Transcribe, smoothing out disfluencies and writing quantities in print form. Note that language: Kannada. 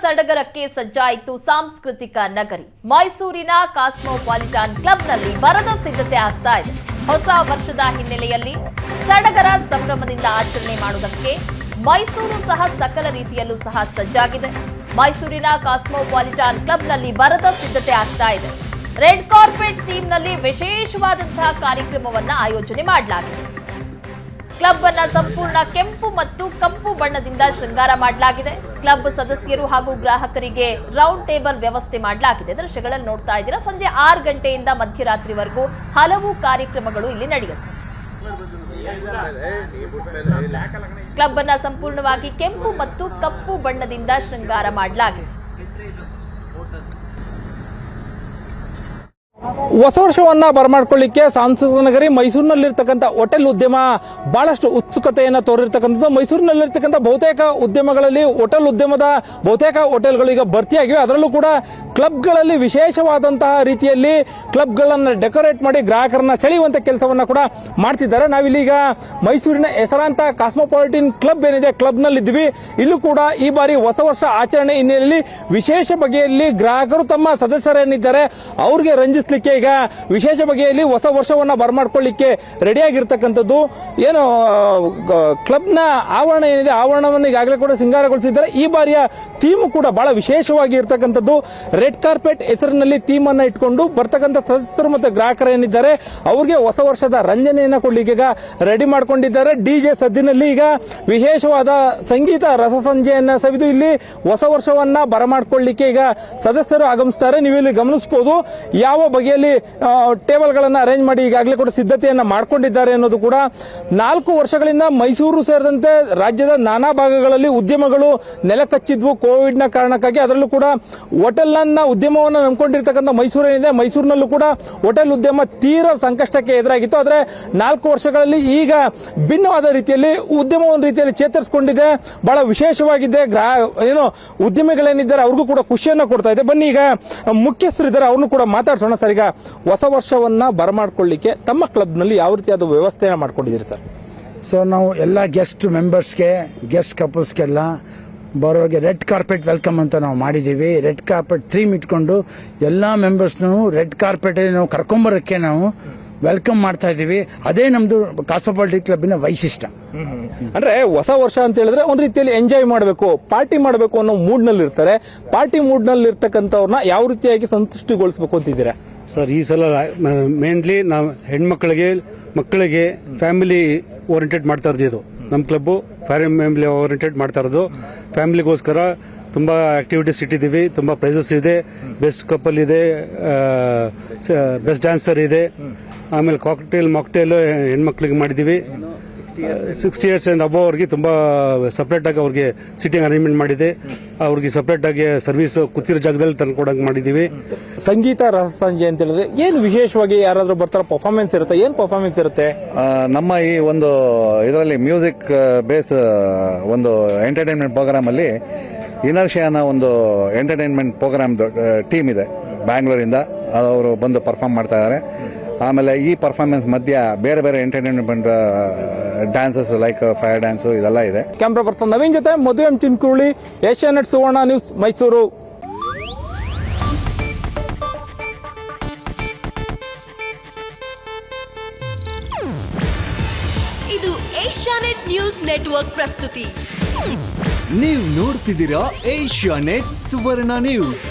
ಸಡಗರಕ್ಕೆ ಸಜ್ಜಾಯಿತು ಸಾಂಸ್ಕೃತಿಕ ನಗರಿ. ಮೈಸೂರಿನ ಕಾಸ್ಮೋಪಾಲಿಟನ್ ಕ್ಲಬ್ನಲ್ಲಿ ಬರದ ಸಿದ್ಧತೆ ಆಗ್ತಾ ಇದೆ. ಹೊಸ ವರ್ಷದ ಹಿನ್ನೆಲೆಯಲ್ಲಿ ಸಡಗರ ಸಂಭ್ರಮದಿಂದ ಆಚರಣೆ ಮಾಡುವುದಕ್ಕೆ ಮೈಸೂರು ಸಹ ಸಕಲ ರೀತಿಯಲ್ಲೂ ಸಹ ಸಜ್ಜಾಗಿದೆ. ಮೈಸೂರಿನ ಕಾಸ್ಮೋಪಾಲಿಟನ್ ಕ್ಲಬ್ನಲ್ಲಿ ಬರದ ಸಿದ್ಧತೆ ಆಗ್ತಾ ಇದೆ. ರೆಡ್ ಕಾರ್ಪೆಟ್ ಥೀಮ್ನಲ್ಲಿ ವಿಶೇಷವಾದಂತಹ ಕಾರ್ಯಕ್ರಮವನ್ನ ಆಯೋಜನೆ ಮಾಡಲಾಗಿದೆ. ಕ್ಲಬ್ ಅನ್ನ ಸಂಪೂರ್ಣ ಕೆಂಪು ಮತ್ತು ಕಪ್ಪು ಬಣ್ಣದಿಂದ ಶೃಂಗಾರ ಮಾಡಲಾಗಿದೆ. ಕ್ಲಬ್ ಸದಸ್ಯರು ಹಾಗೂ ಗ್ರಾಹಕರಿಗೆ ರೌಂಡ್ ಟೇಬಲ್ ವ್ಯವಸ್ಥೆ ಮಾಡಲಾಗಿದೆ. ದೃಶ್ಯಗಳಲ್ಲಿ ನೋಡ್ತಾ ಇದ್ದೀರಾ, ಸಂಜೆ 6 ಗಂಟೆಯಿಂದ ಮಧ್ಯರಾತ್ರಿವರೆಗೂ ಹಲವು ಕಾರ್ಯಕ್ರಮಗಳು ಇಲ್ಲಿ ನಡೆಯುತ್ತೆ. ಕ್ಲಬ್ ಅನ್ನ ಸಂಪೂರ್ಣವಾಗಿ ಕೆಂಪು ಮತ್ತು ಕಪ್ಪು ಬಣ್ಣದಿಂದ ಶೃಂಗಾರ ಮಾಡಲಾಗಿದೆ. ಹೊಸ ವರ್ಷವನ್ನ ಬರಮಾಡ್ಕೊಳ್ಳಿಕ್ಕೆ ಸಾಂಸ್ಕೃತಿಕ ನಗರಿ ಮೈಸೂರಿನಲ್ಲಿರ್ತಕ್ಕಂಥ ಹೋಟೆಲ್ ಉದ್ಯಮ ಬಹಳಷ್ಟು ಉತ್ಸುಕತೆಯನ್ನು ತೋರಿರ್ತಕ್ಕಂಥದ್ದು. ಮೈಸೂರಿನಲ್ಲಿರ್ತಕ್ಕಂಥ ಬಹುತೇಕ ಉದ್ಯಮಗಳಲ್ಲಿ ಹೋಟೆಲ್ ಉದ್ಯಮದ ಬಹುತೇಕ ಹೋಟೆಲ್ಗಳು ಈಗ ಭರ್ತಿಯಾಗಿವೆ. ಅದರಲ್ಲೂ ಕೂಡ ಕ್ಲಬ್ಗಳಲ್ಲಿ ವಿಶೇಷವಾದಂತಹ ರೀತಿಯಲ್ಲಿ ಕ್ಲಬ್ಗಳನ್ನು ಡೆಕೋರೇಟ್ ಮಾಡಿ ಗ್ರಾಹಕರನ್ನ ಸೆಳೆಯುವಂತ ಕೆಲಸವನ್ನ ಕೂಡ ಮಾಡ್ತಿದ್ದಾರೆ. ನಾವಿಲ್ಲಿ ಈಗ ಮೈಸೂರಿನ ಹೆಸರಾಂತ ಕಾಸ್ಮೋಪಾಲಿಟನ್ ಕ್ಲಬ್ ಏನಿದೆ ಕ್ಲಬ್ನಲ್ಲಿದ್ದೀವಿ. ಇಲ್ಲೂ ಕೂಡ ಈ ಬಾರಿ ಹೊಸ ವರ್ಷ ಆಚರಣೆ ಹಿನ್ನೆಲೆಯಲ್ಲಿ ವಿಶೇಷ ಬಗೆಯಲ್ಲಿ ಗ್ರಾಹಕರು ತಮ್ಮ ಸದಸ್ಯರೇನಿದ್ದಾರೆ ಅವ್ರಿಗೆ ರಂಜಿಸಲಿಕ್ಕೆ ಈಗ ವಿಶೇಷ ಬಗೆಯಲ್ಲಿ ಹೊಸ ವರ್ಷವನ್ನ ಬರಮಾಡ್ಕೊಳ್ಳಿಕ್ಕೆ ರೆಡಿಯಾಗಿರ್ತಕ್ಕಂಥದ್ದು. ಏನು ಕ್ಲಬ್ನ ಆವರಣ ಏನಿದೆ ಆವರಣವನ್ನು ಈಗಾಗಲೇ ಕೂಡ ಸಿಂಗಾರಗೊಳಿಸಿದ್ದಾರೆ. ಈ ಬಾರಿಯ ಥೀಮ್ ಕೂಡ ಬಹಳ ವಿಶೇಷವಾಗಿ ಇರತಕ್ಕಂಥದ್ದು. ರೆಡ್ ಕಾರ್ಪೆಟ್ ಹೆಸರಿನಲ್ಲಿ ಥೀಮ್ ಅನ್ನ ಇಟ್ಕೊಂಡು ಬರ್ತಕ್ಕಂಥ ಸದಸ್ಯರು ಮತ್ತು ಗ್ರಾಹಕರು ಏನಿದ್ದಾರೆ ಅವ್ರಿಗೆ ಹೊಸ ವರ್ಷದ ರಂಜನೆಯನ್ನ ಕೊಡ್ಲಿಕ್ಕೆ ಈಗ ರೆಡಿ ಮಾಡ್ಕೊಂಡಿದ್ದಾರೆ. ಡಿಜೆ ಸದ್ದಿನಲ್ಲಿ ಈಗ ವಿಶೇಷವಾದ ಸಂಗೀತ ರಸಸಂಜೆಯನ್ನ ಸವಿದು ಇಲ್ಲಿ ಹೊಸ ವರ್ಷವನ್ನ ಬರಮಾಡ್ಕೊಳ್ಳಿಕ್ಕೆ ಈಗ ಸದಸ್ಯರು ಆಗಮಿಸ್ತಾರೆ. ನೀವು ಇಲ್ಲಿ ಗಮನಿಸಬಹುದು ಯಾವ ಬಗೆಯಲ್ಲಿ ಟೇಬಲ್ಗಳನ್ನು ಅರೇಂಜ್ ಮಾಡಿ ಈಗಾಗಲೇ ಕೂಡ ಸಿದ್ಧತೆಯನ್ನ ಮಾಡಿಕೊಂಡಿದ್ದಾರೆ ಅನ್ನೋದು ಕೂಡ. 4 ವರ್ಷಗಳಿಂದ ಮೈಸೂರು ಸೇರಿದಂತೆ ರಾಜ್ಯದ ನಾನಾ ಭಾಗಗಳಲ್ಲಿ ಉದ್ಯಮಗಳು ನೆಲಕಚ್ಚಿದ್ವು ಕೋವಿಡ್ನ ಕಾರಣಕ್ಕಾಗಿ. ಅದರಲ್ಲೂ ಕೂಡ ಹೋಟೆಲ್ನ ಉದ್ಯಮವನ್ನು ನಂಬಿಕೊಂಡಿರ್ತಕ್ಕಂಥ ಮೈಸೂರು ಏನಿದೆ ಮೈಸೂರಿನಲ್ಲೂ ಕೂಡ ಹೋಟೆಲ್ ಉದ್ಯಮ ತೀವ್ರ ಸಂಕಷ್ಟಕ್ಕೆ ಎದುರಾಗಿತ್ತು. ಆದರೆ 4 ವರ್ಷಗಳಲ್ಲಿ ಈಗ ಭಿನ್ನವಾದ ರೀತಿಯಲ್ಲಿ ಉದ್ಯಮ ಒಂದು ರೀತಿಯಲ್ಲಿ ಚೇತರಿಸಿಕೊಂಡಿದೆ. ಬಹಳ ವಿಶೇಷವಾಗಿದೆ. ಏನು ಉದ್ಯಮಿಗಳೇನಿದ್ದಾರೆ ಅವ್ರಿಗೂ ಕೂಡ ಖುಷಿಯನ್ನ ಕೊಡ್ತಾ ಇದೆ. ಬನ್ನಿ ಈಗ ಮುಖ್ಯಸ್ಥರಿದ್ದಾರೆ ಅವ್ರನ್ನು ಕೂಡ ಮಾತಾಡ್ಸೋಣ. ಸರ್, ಈಗ ಹೊಸ ವರ್ಷವನ್ನ ಬರಮಾಡ್ಕೊಳ್ಳಿಕ್ಕೆ ತಮ್ಮ ಕ್ಲಬ್ನಲ್ಲಿ ಯಾವ ರೀತಿಯಾದ ವ್ಯವಸ್ಥೆಯನ್ನು ಮಾಡ್ಕೊಂಡಿದ್ದೀರಿ ಸರ್? ಸೊ ನಾವು ಎಲ್ಲ ಗೆಸ್ಟ್ ಮೆಂಬರ್ಸ್ಗೆ ಗೆಸ್ಟ್ ಕಪಲ್ಸ್ಗೆಲ್ಲ ಬರೋರಿಗೆ ರೆಡ್ ಕಾರ್ಪೆಟ್ ವೆಲ್ಕಮ್ ಅಂತ ನಾವು ಮಾಡಿದ್ದೀವಿ. ರೆಡ್ ಕಾರ್ಪೆಟ್ ಥೀಮ್ ಇಟ್ಕೊಂಡು ಎಲ್ಲ ಮೆಂಬರ್ಸ್ನು ರೆಡ್ ಕಾರ್ಪೆಟ್ ನಾವು ಕರ್ಕೊಂಬರಕ್ಕೆ ನಾವು ವೆಲ್ಕಮ್ ಮಾಡ್ತಾ ಇದ್ದೀವಿ. ಅದೇ ನಮ್ದು ಕಾಸ್ಮೋಪಾಲಿಟನ್ ಕ್ಲಬ್ಬಿನ ವೈಶಿಷ್ಟ್ಯ. ಅಂದ್ರೆ ಹೊಸ ವರ್ಷ ಅಂತ ಹೇಳಿದ್ರೆ ಒಂದ್ ರೀತಿಯಲ್ಲಿ ಎಂಜಾಯ್ ಮಾಡಬೇಕು, ಪಾರ್ಟಿ ಮಾಡಬೇಕು ಅನ್ನೋ ಮೂಡ್ ನಲ್ಲಿ ಇರ್ತಾರೆ. ಪಾರ್ಟಿ ಮೂಡ್ ನಲ್ಲಿ ಇರ್ತಕ್ಕಂಥವ್ರನ್ನ ಯಾವ ರೀತಿಯಾಗಿ ಸಂತುಷ್ಟಿಗೊಳಿಸಬೇಕು ಅಂತಿದ್ದೀರಾ ಸರ್? ಈ ಸಲ ಮೇನ್ಲಿ ನಾವು ಹೆಣ್ಮಕ್ಳಿಗೆ ಮಕ್ಕಳಿಗೆ ಫ್ಯಾಮಿಲಿ ಓರಿಯೆಂಟೆಡ್ ಮಾಡ್ತಾ ಇರೋದು ನಮ್ಮ ಕ್ಲಬ್ಬು. ಫ್ಯಾಮಿಲಿ ಓರಿಯೆಂಟೆಡ್ ಮಾಡ್ತಾ ಇರೋದು. ಫ್ಯಾಮಿಲಿಗೋಸ್ಕರ ತುಂಬಾ ಆಕ್ಟಿವಿಟೀಸ್ ಇಟ್ಟಿದ್ದೀವಿ. ತುಂಬಾ ಪ್ರೈಸಸ್ ಇದೆ. ಬೆಸ್ಟ್ ಕಪಲ್ ಇದೆ, ಬೆಸ್ಟ್ ಡ್ಯಾನ್ಸರ್ ಇದೆ. ಆಮೇಲೆ ಮಾಕ್ಟೇಲ್ ಹೆಣ್ಮಕ್ಳಿಗೆ ಮಾಡಿದ್ದೀವಿ. 60 ಇಯರ್ಸ್ ಅಂಡ್ ಅಬೋ ಅವ್ರಿಗೆ ತುಂಬಾ ಸಪರೇಟ್ ಆಗಿ ಅವ್ರಿಗೆ ಸಿಟ್ಟಿಂಗ್ ಅರೇಂಜ್ಮೆಂಟ್ ಮಾಡಿದೆ. ಅವ್ರಿಗೆ ಸಪರೇಟ್ ಆಗಿ ಸರ್ವಿಸ್ ಕೂತಿರೋ ಜಾಗದಲ್ಲಿ ತಂದ್ಕೊಡಂಗ್ ಮಾಡಿದೀವಿ. ಸಂಗೀತ ರಸಸಂಜೆ ಅಂತ ಹೇಳಿದ್ರೆ ಏನು ವಿಶೇಷವಾಗಿ ಯಾರಾದ್ರೂ ಬರ್ತಾರ ಪರ್ಫಾರ್ಮೆನ್ಸ್ ಇರುತ್ತೆ? ಏನ್ ಪರ್ಫಾರ್ಮೆನ್ಸ್ ಇರುತ್ತೆ? ನಮ್ಮ ಈ ಒಂದು ಇದರಲ್ಲಿ ಮ್ಯೂಸಿಕ್ ಬೇಸ್ ಒಂದು ಎಂಟರ್ಟೈನ್ಮೆಂಟ್ ಪ್ರೋಗ್ರಾಮ್ ಅಲ್ಲಿ ಇನರ್ಷಿಯಾನ ಒಂದು ಎಂಟರ್ಟೈನ್ಮೆಂಟ್ ಪ್ರೋಗ್ರಾಮ್ ಟೀಮ್ ಇದೆ ಬ್ಯಾಂಗ್ಳೂರಿಂದ. ಅವರು ಬಂದು ಪರ್ಫಾರ್ಮ್ ಮಾಡ್ತಾ ಇದ್ದಾರೆ. ಆಮೇಲೆ ಈ ಪರ್ಫಾರ್ಮೆನ್ಸ್ ಮಧ್ಯ ಬೇರೆ ಬೇರೆ entertainment dances like fire dance ಇದೆಲ್ಲ ಇದೆ. ಕ್ಯಾಮ್ರಾ ಪರ್ಸನ್ ನವೀನ್ ಜೊತೆ ಮಧು ಎಂ ಚಿನ್ಕುಳಿ, ಏಷ್ಯಾನೆಟ್ ಸುವರ್ಣ ನ್ಯೂಸ್, ಮೈಸೂರು. ಇದು ಏಷ್ಯಾನೆಟ್ ನ್ಯೂಸ್ ನೆಟ್ವರ್ಕ್ ಪ್ರಸ್ತುತಿ. ನೀವು ನೋಡ್ತಿದ್ದೀರಾ ಏಷ್ಯಾನೆಟ್ ಸುವರ್ಣ ನ್ಯೂಸ್.